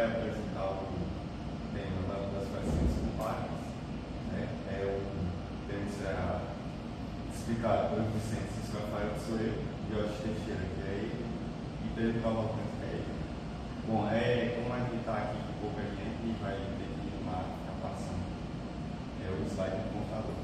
vai apresentar o tema das fluorescências compactas, né? Temos explicado pelo Vicente Cisco Rafael, que sou eu, e Jorge Teixeira, que é ele, e Pedro Cavalcante, que é ele. Bom, como a gente está aqui com pouca gente, vai ter que ir uma captação. O slide do computador.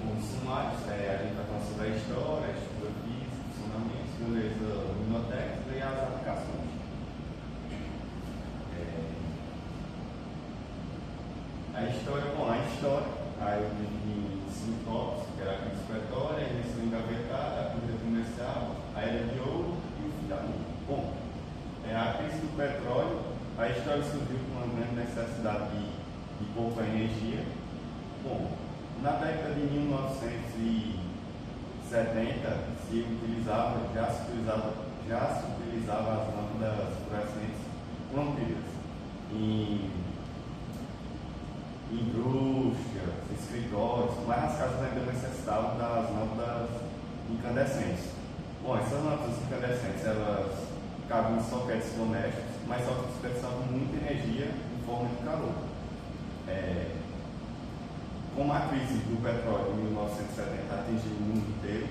Os sumários, a gente vai falar sobre a história, a estrutura física, funcionamentos, beleza, bibliotecas e as aplicações. A história, aí eu dividi em 5 tópicos, que era a crise pretória, a invenção engavetada, a corrida comercial, a era de ouro e o fim da luta. Bom, a crise do petróleo, a história surgiu com uma grande necessidade de pouca energia. Bom, na década de 1970 já se utilizava as lâmpadas fluorescentes lampidas em indústrias, escritórios, mas nas casas ainda necessitavam das lâmpadas incandescentes. Bom, essas lâmpadas incandescentes, elas cabiam em soquetes domésticos, mas só que dispersavam muita energia em forma de calor. Como a crise do petróleo em 1970 atingiu o mundo inteiro,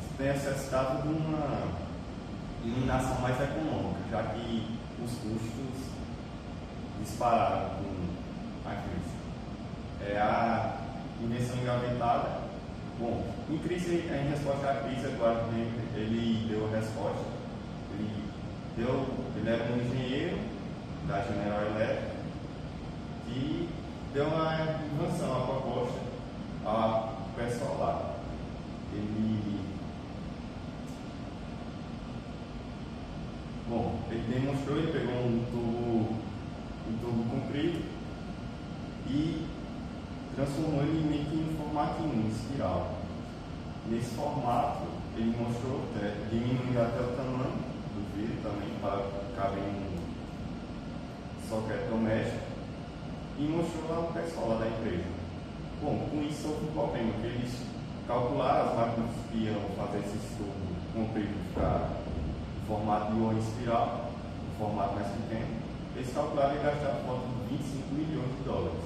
se tem necessidade de uma iluminação mais econômica, já que os custos dispararam com a crise. A invenção engavetada. Bom, em resposta à crise, Eduardo Henry, ele deu a resposta. Ele era um engenheiro da General Electric que deu uma invenção, uma proposta ao pessoal lá. Ele demonstrou, ele pegou um tubo comprido e transformou ele meio que em formato em espiral. Nesse formato, ele mostrou, diminuindo até o tamanho do vidro também, para caber em um soquete doméstico, e mostrou lá o pessoal lá da empresa. Bom, com isso houve um problema, que eles calcularam as máquinas que iam fazer esse tubo comprido ficar em formato de uma espiral, um formato mais pequeno. Eles calcularam e gastaram por volta de 25 milhões de dólares.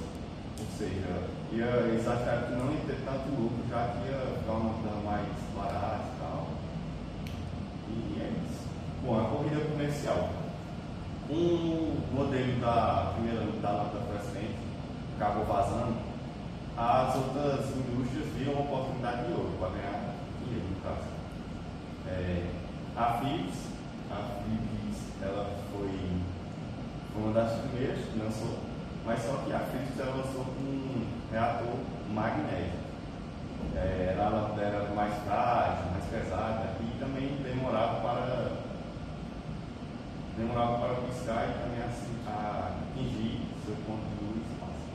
Ou seja, eles acharam que não ia ter tanto lucro, já que ia ficar uma coisa mais barata e tal. E é isso. Bom, a corrida comercial. Um modelo da lâmpada fluorescente acabou vazando, as outras indústrias viram uma oportunidade de ouro para ganhar dinheiro, no caso. A Philips, ela foi uma das primeiras que lançou, mas só que a Philips ela lançou com um reator magnético. Ela era mais frágil, mais pesada e também demorava para piscar e também atingir seu ponto de luz e espaço.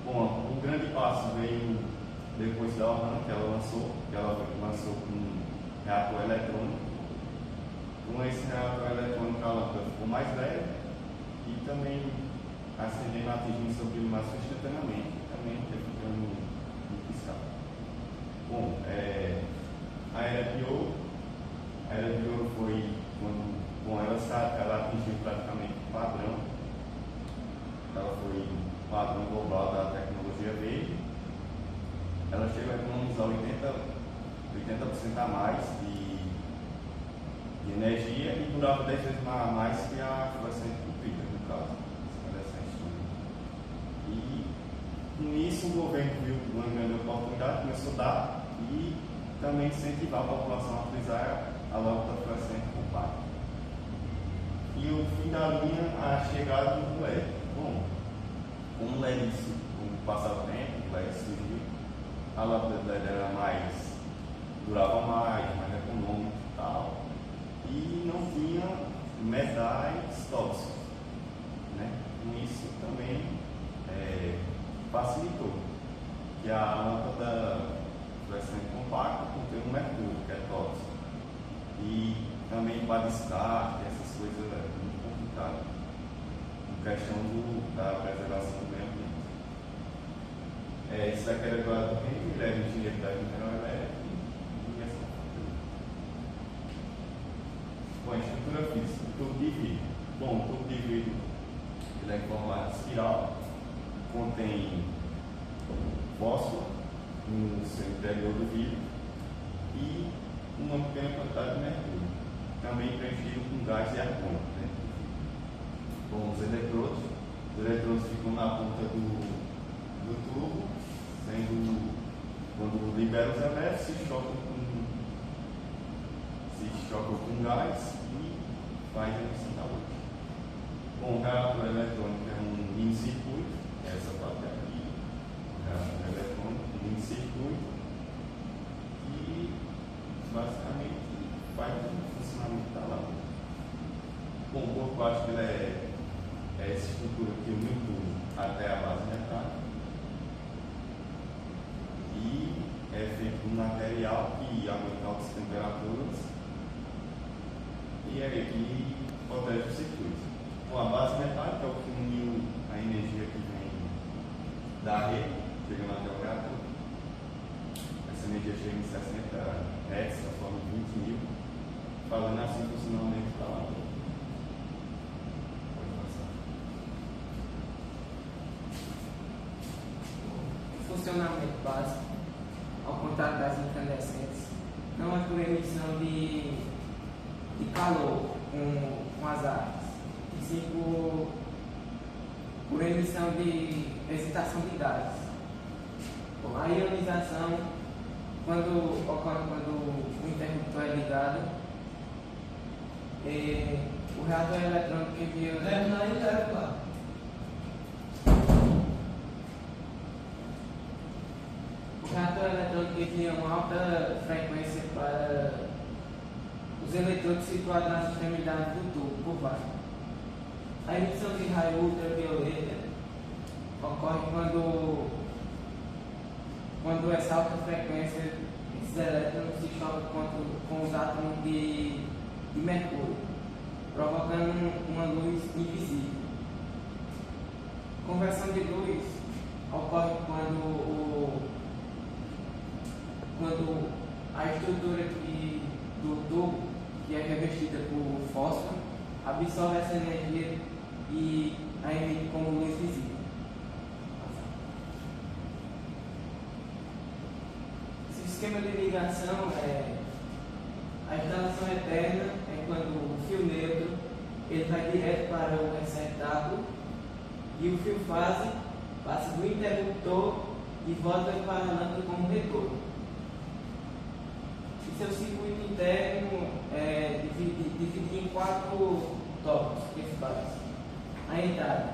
Bom, o grande passo veio depois da Orano, que ela lançou com um reator eletrônico. Com esse reator eletrônico a lâmpada ficou mais leve e também acendendo, atingindo seu brilho mais instantaneamente e também evitando o piscar. Bom, a Era de Ouro foi quando ela atingiu praticamente o padrão. Ela foi o padrão global da tecnologia verde. Ela chegou a economizar 80% a mais de energia e durava 10 vezes mais que a fluorescente comprida, no caso. E com isso o governo viu uma grande oportunidade, começou a dar e também incentivar a população a utilizar a lâmpada fluorescente compacta. E o fim da linha, a chegada do LED. Bom, com o LED, com o passar do tempo, o LED surgiu, a lâmpada do LED era durava mais econômica e tal, e não tinha metais tóxicos, né? Com isso também facilitou que a lâmpada fluorescente compacta contém um mercúrio, que é tóxico. E também para descarte, essas coisas é muito complicado. Em questão da preservação do meio ambiente. Isso daqui era agora do Henry, ele era engenheiro da General Electric e essa estrutura física, tubo de vidro. Bom, o tubo de vidro ele é em formato espiral, contém fósforo no seu interior do vidro e uma pequena quantidade de mercúrio, também preenchido com gás e argônio. Né? Bom, os eletrodos ficam na ponta do tubo, quando libera os elétrons, se chocam com gás e faz a emissão da luz. Bom, o reator eletrônico é um mini-circuito, essa parte aqui, o reator eletrônico, um mini-circuito, que basicamente faz o funcionamento da lâmpada. Bom, o corpo ático é essa estrutura que une o tubo até a base metálica e é feito de um material que aguenta altas temperaturas e é que protege o circuito. Bom, a base metálica é o que uniu a energia que vem da rede, chegando até o reator. Essa energia chega em 60 Hz, da forma de 20.000, fazendo assim o funcionamento da lâmpada. Funcionamento básico, ao contrário das incandescentes, não é por emissão de calor com as artes, e sim por emissão de excitação de gases. Bom, a ionização ocorre quando o interruptor é ligado, o reator eletrônico envia O reator eletrônico envia uma alta frequência para os eletrodos situados nas extremidades do tubo por baixo. A emissão de raio ultravioleta ocorre quando essa alta frequência, esses elétrons se chocam com os átomos de mercúrio, provocando uma luz invisível. Conversão de luz ocorre quando a estrutura do tubo, que é revestida por fósforo, absorve essa energia e a emite como luz visível. Esse esquema de ligação a instalação eterna é quando o fio neutro ele vai direto para o receptáculo e o fio fase passa do interruptor e volta para a lâmpada como retorno. Seu circuito interno é dividido em 4 tópicos principais. A entrada,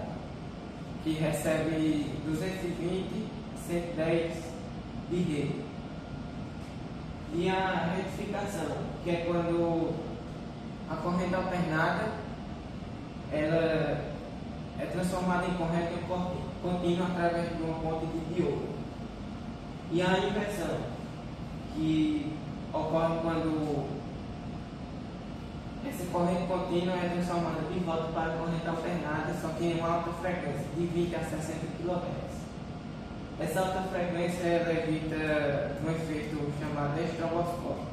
que recebe 220, 110 de rede. E a retificação, que é quando a corrente alternada ela é transformada em corrente contínua através de uma ponte de diodo. E a inversão, que ocorre quando essa corrente contínua é transformada de volta para a corrente alternada, só que em uma alta frequência, de 20 a 60 kHz. Essa alta frequência ela evita um efeito chamado estroboscópio,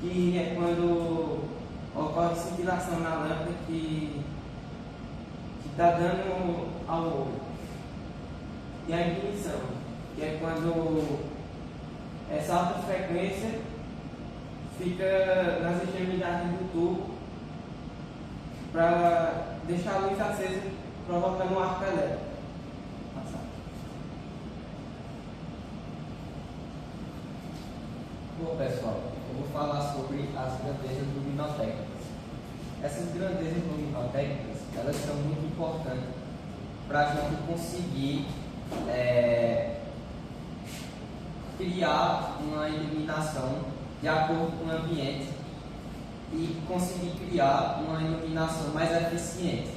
que é quando ocorre cintilação na lâmpada que está dando ao olho. E a ignição, que é quando essa alta frequência fica nas extremidades do tubo para deixar a luz acesa, provocando um arco elétrico. Bom, pessoal, eu vou falar sobre as grandezas luminotécnicas. Essas grandezas luminotécnicas, elas são muito importantes para a gente conseguir criar uma iluminação de acordo com o ambiente e conseguir criar uma iluminação mais eficiente.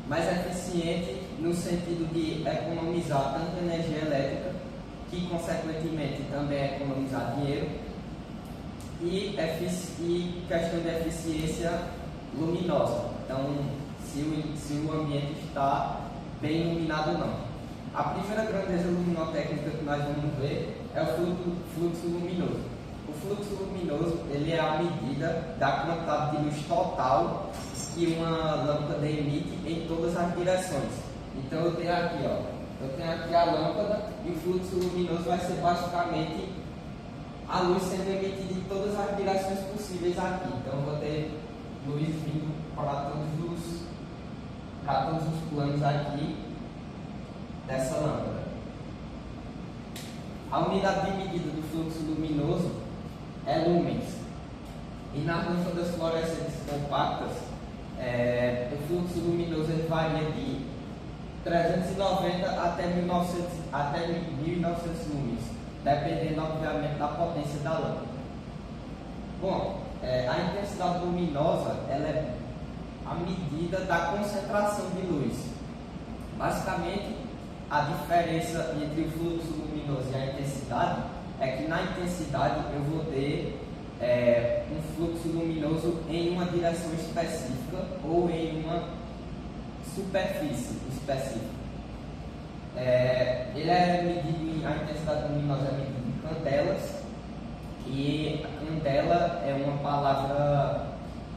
Mais eficiente no sentido de economizar tanto energia elétrica, que consequentemente também economizar dinheiro, e questão de eficiência luminosa. Então, se o ambiente está bem iluminado ou não. A primeira grandeza luminotécnica que nós vamos ver é o fluxo luminoso. O fluxo luminoso ele é a medida da quantidade de luz total que uma lâmpada emite em todas as direções. Então eu tenho aqui, a lâmpada e o fluxo luminoso vai ser basicamente a luz sendo emitida em todas as direções possíveis aqui. Então eu vou ter luz vindo para todos os planos aqui dessa lâmpada. A unidade de medida do fluxo luminoso é lumens. E nas lâmpadas fluorescentes compactas, o fluxo luminoso ele varia de 390 até 1900 lumens, dependendo obviamente da potência da lâmpada. Bom, a intensidade luminosa ela é a medida da concentração de luz. Basicamente, a diferença entre o fluxo luminoso e a intensidade é que na intensidade eu vou ter um fluxo luminoso em uma direção específica ou em uma superfície específica. A intensidade luminosa é medida em candelas, e a candela é uma palavra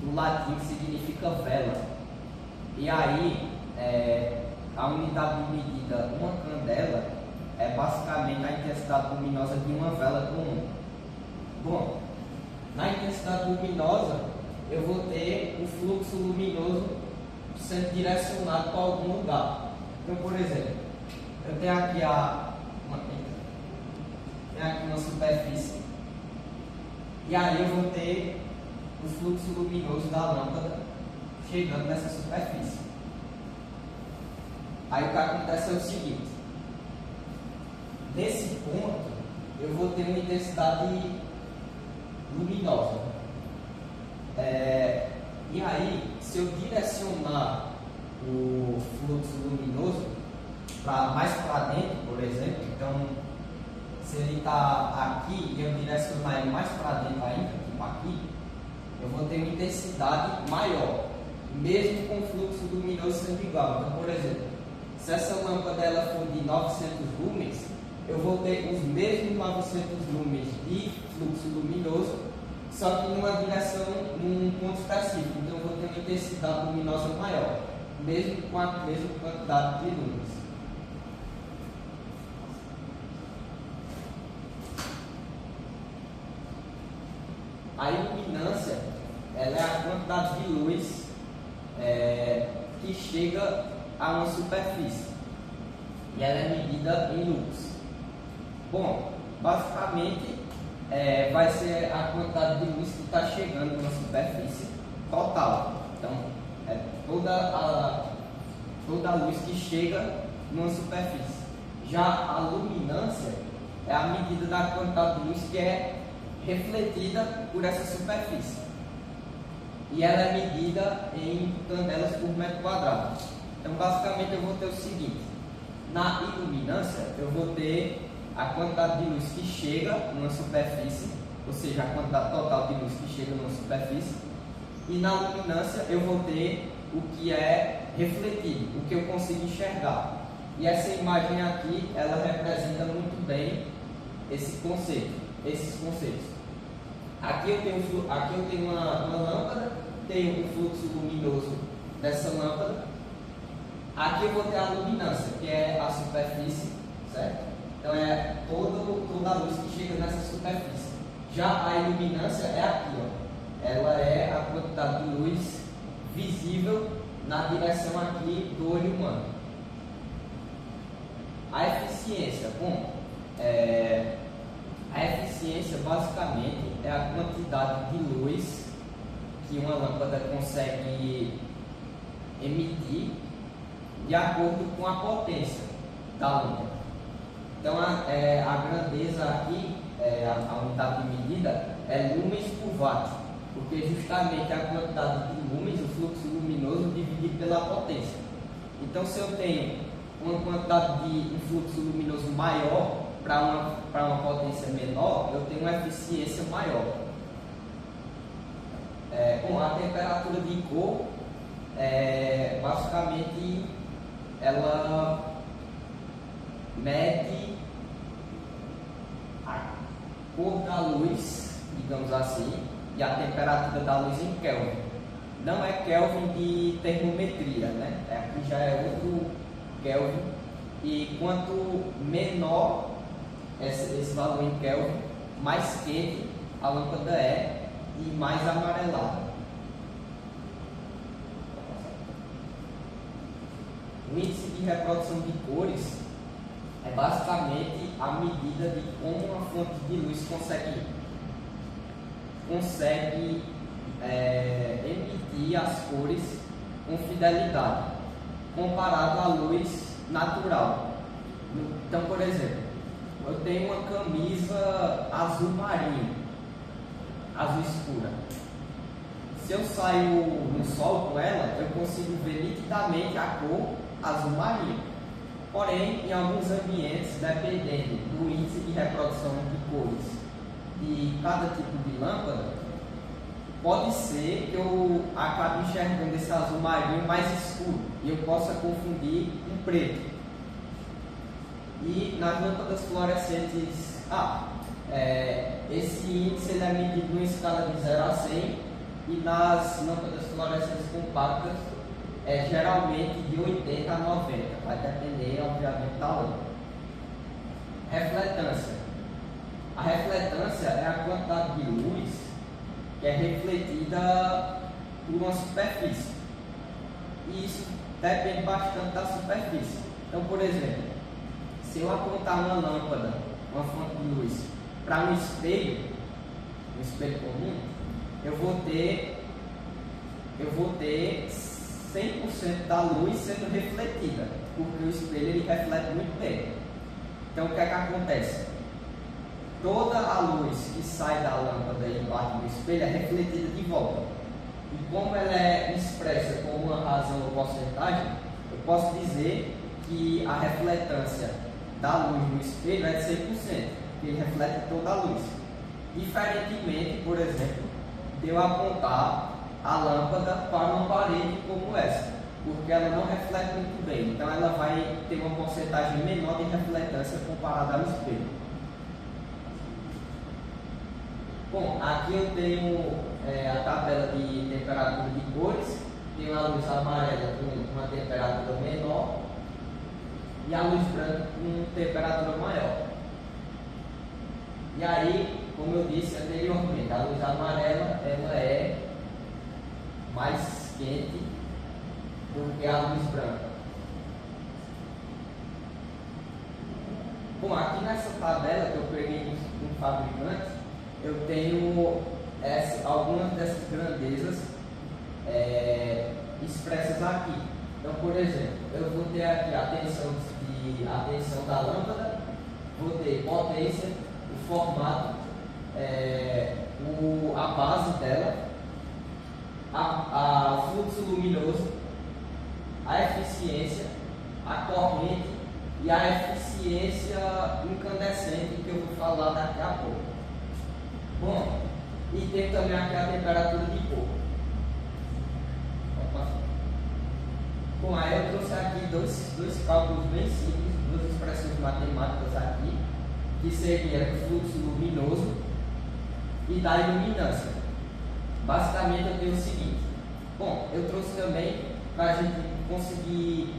do latim que significa vela. E aí, a unidade de medida, uma candela, é basicamente a intensidade luminosa de uma vela comum. Bom, na intensidade luminosa, eu vou ter o fluxo luminoso sendo direcionado para algum lugar. Então, por exemplo, eu tenho aqui uma superfície, e aí eu vou ter o fluxo luminoso da lâmpada chegando nessa superfície. Aí o que acontece é o seguinte: nesse ponto eu vou ter uma intensidade luminosa. E aí, se eu direcionar o fluxo luminoso mais para dentro, por exemplo, então se ele está aqui e eu direcionar ele mais para dentro ainda, tipo aqui, eu vou ter uma intensidade maior, mesmo com o fluxo luminoso sendo igual. Então, por exemplo, se essa lâmpada ela for de 900 lumens, eu vou ter os mesmos 900 lumens de fluxo luminoso, só que numa direção, num ponto específico. Então eu vou ter uma intensidade luminosa maior, mesmo com a mesma quantidade de lumens. A iluminância ela é a quantidade de luz que chega a uma superfície, e ela é medida em lux. Bom, basicamente vai ser a quantidade de luz que está chegando numa superfície total. Então, é toda a luz que chega numa superfície. Já a luminância é a medida da quantidade de luz que é refletida por essa superfície, e ela é medida em candelas por metro quadrado. Então, basicamente, eu vou ter o seguinte: na iluminância, eu vou ter a quantidade de luz que chega numa superfície, ou seja, a quantidade total de luz que chega numa superfície, e na luminância, eu vou ter o que é refletido, o que eu consigo enxergar. E essa imagem aqui, ela representa muito bem esses conceitos. Aqui eu tenho uma lâmpada, tenho o fluxo luminoso dessa lâmpada. Aqui eu vou ter a luminância, que é a superfície, certo? Então é toda a luz que chega nessa superfície. Já a iluminância é aqui, ó. Ela é a quantidade de luz visível na direção aqui do olho humano. A eficiência, a eficiência basicamente é a quantidade de luz que uma lâmpada consegue emitir de acordo com a potência da lâmpada. Então a grandeza aqui, a unidade de medida é lumens por watt, porque justamente a quantidade de lumens, o fluxo luminoso, dividido pela potência. Então, se eu tenho uma quantidade de um fluxo luminoso maior para uma potência menor, eu tenho uma eficiência maior. A temperatura de cor, basicamente, ela mede a cor da luz digamos assim, e a temperatura da luz em Kelvin. Não é Kelvin de termometria, né? Aqui já é outro Kelvin. E quanto menor esse valor em Kelvin, mais quente a lâmpada é e mais amarelada. O índice de reprodução de cores é basicamente a medida de como uma fonte de luz consegue emitir as cores com fidelidade, comparado à luz natural. Então, por exemplo, eu tenho uma camisa azul marinho, azul escura. Se eu saio no sol com ela, eu consigo ver nitidamente a cor azul marinho. Porém, em alguns ambientes, dependendo do índice de reprodução de cores de cada tipo de lâmpada, pode ser que eu acabe enxergando esse azul marinho mais escuro e eu possa confundir um preto. E nas lâmpadas fluorescentes, esse índice ele é medido numa escala de 0 a 100 e nas lâmpadas fluorescentes compactas geralmente de 80 a 90, vai depender obviamente da lâmpada. Refletância. A refletância é a quantidade de luz que é refletida por uma superfície. E isso depende bastante da superfície. Então, por exemplo, se eu apontar uma lâmpada, uma fonte de luz, para um espelho comum, eu vou ter 100% da luz sendo refletida, porque o espelho ele reflete muito bem. Então, o que é que acontece? Toda a luz que sai da lâmpada e bate no espelho é refletida de volta. E como ela é expressa com uma razão ou porcentagem, eu posso dizer que a refletância da luz no espelho é de 100%, porque ele reflete toda a luz. Diferentemente, por exemplo, de eu apontar a lâmpada para uma parede como essa, porque ela não reflete muito bem, então ela vai ter uma porcentagem menor de refletância comparada ao espelho. Bom, aqui eu tenho a tabela de temperatura de cores, tenho a luz amarela com uma temperatura menor e a luz branca com temperatura maior. E aí, como eu disse anteriormente, a luz amarela ela é mais quente do que a luz branca. Bom, aqui nessa tabela que eu peguei do fabricante, eu tenho algumas dessas grandezas expressas aqui. Então, por exemplo, eu vou ter aqui a tensão da lâmpada, vou ter potência, o formato, a base dela, o fluxo luminoso, a eficiência, a corrente e a eficiência incandescente, que eu vou falar daqui a pouco. Bom, e tem também aqui a temperatura de cor. Bom, aí eu trouxe aqui dois cálculos bem simples, duas expressões matemáticas aqui, que seria do fluxo luminoso e da iluminância. Basicamente eu tenho o seguinte. Bom, eu trouxe também para a gente conseguir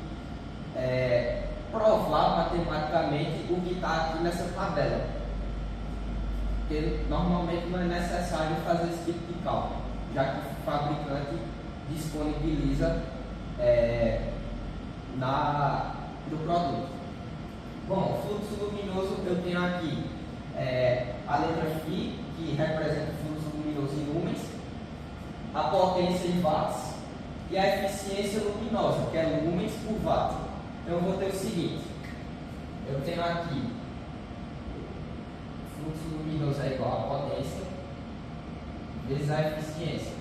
provar matematicamente o que está aqui nessa tabela. Porque normalmente não é necessário fazer esse tipo de cálculo, já que o fabricante disponibiliza do produto. Bom, fluxo luminoso eu tenho aqui a letra Φ, que representa o fluxo luminoso em lumens, a potência em watts e a eficiência luminosa, que é lumens por watt. Então eu vou ter o seguinte, eu tenho aqui fluxo luminoso é igual a potência vezes a eficiência.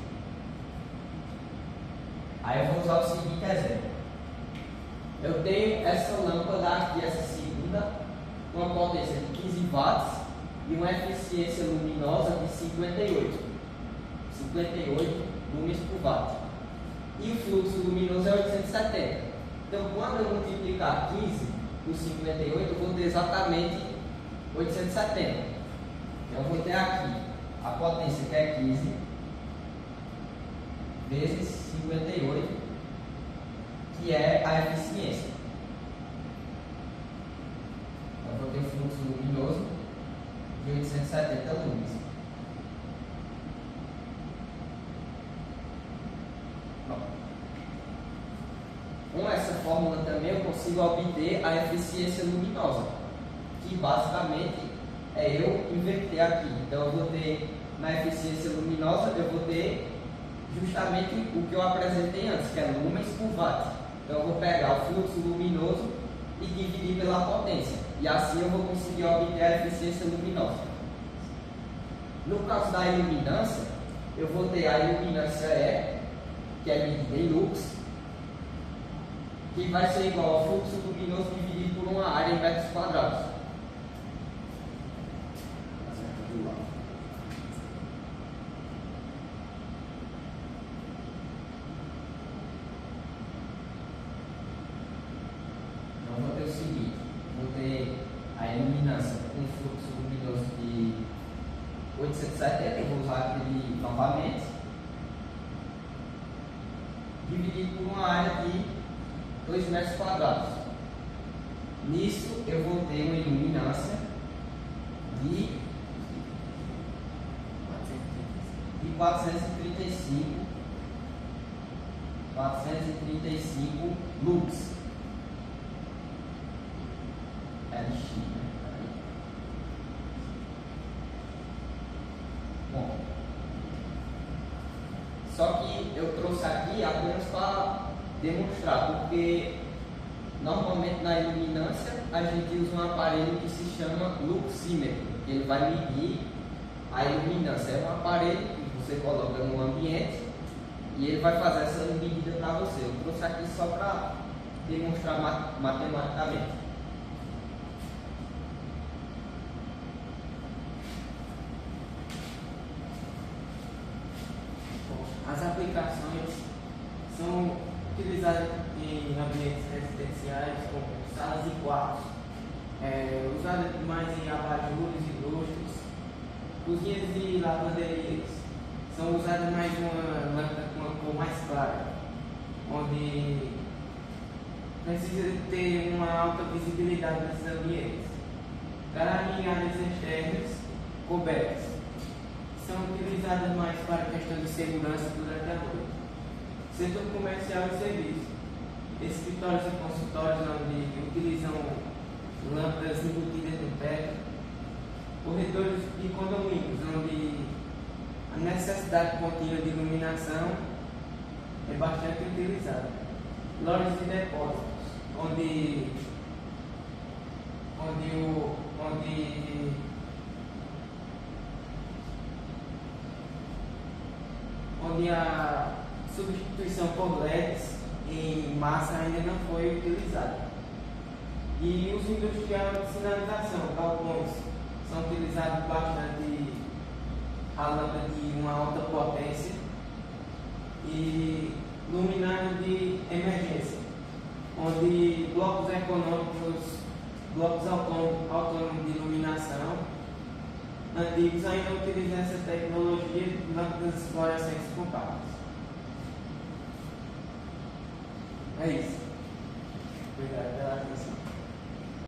Aí eu vou usar o seguinte exemplo. Eu tenho essa lâmpada aqui, essa segunda, com uma potência de 15 watts e uma eficiência luminosa de 58 lumens por watt. E o fluxo luminoso é 870. Então, quando eu multiplicar 15 por 58, eu vou ter exatamente 870. Então, eu vou ter aqui a potência, que é 15, vezes 58, que é a eficiência. Então, eu vou ter o fluxo luminoso de 870 lux. Com essa fórmula também eu consigo obter a eficiência luminosa, que basicamente é eu inverter aqui. Então eu vou ter na eficiência luminosa, eu vou ter justamente o que eu apresentei antes, que é lumens por watt. Então eu vou pegar o fluxo luminoso e dividir pela potência, e assim eu vou conseguir obter a eficiência luminosa. No caso da iluminância, eu vou ter a iluminância E, que é medida em lux, que vai ser igual ao fluxo luminoso dividido por uma área em metros quadrados. Então vou ter o seguinte, vou ter a iluminância com fluxo luminoso de 870, eu vou usar aquele novamente, dividido por uma área de 2 metros quadrados. Nisso eu vou ter uma iluminância de 435 lux. LX, né? Bom, só que eu trouxe aqui apenas para demonstrar, porque normalmente na iluminância a gente usa um aparelho que se chama luxímetro, que ele vai medir a iluminância. É um aparelho que você coloca no ambiente e ele vai fazer essa medida para você. Eu trouxe aqui só para demonstrar matematicamente. As aplicações são utilizadas em ambientes residenciais, como salas e quartos, usadas mais em abajures e lustres, cozinhas e lavanderias. São usadas mais uma lâmpada com uma cor mais clara, onde precisa ter uma alta visibilidade nesses ambientes. Para em áreas externas cobertas. São utilizadas mais para questão de segurança durante a noite. Setor comercial e serviço. Escritórios e consultórios onde utilizam lâmpadas embutidas no teto. Corredores e condomínios onde a necessidade contínua de iluminação é bastante utilizada. Lojas e depósitos, onde a substituição por LEDs em massa ainda não foi utilizada. E uso industrial de sinalização, galpões, são utilizados bastante a lâmpada de uma alta potência e luminárias de emergência, onde blocos econômicos, blocos autônomos de iluminação antigos ainda utilizam essa tecnologia de lâmpadas fluorescentes compactas. É isso. Obrigado pela atenção.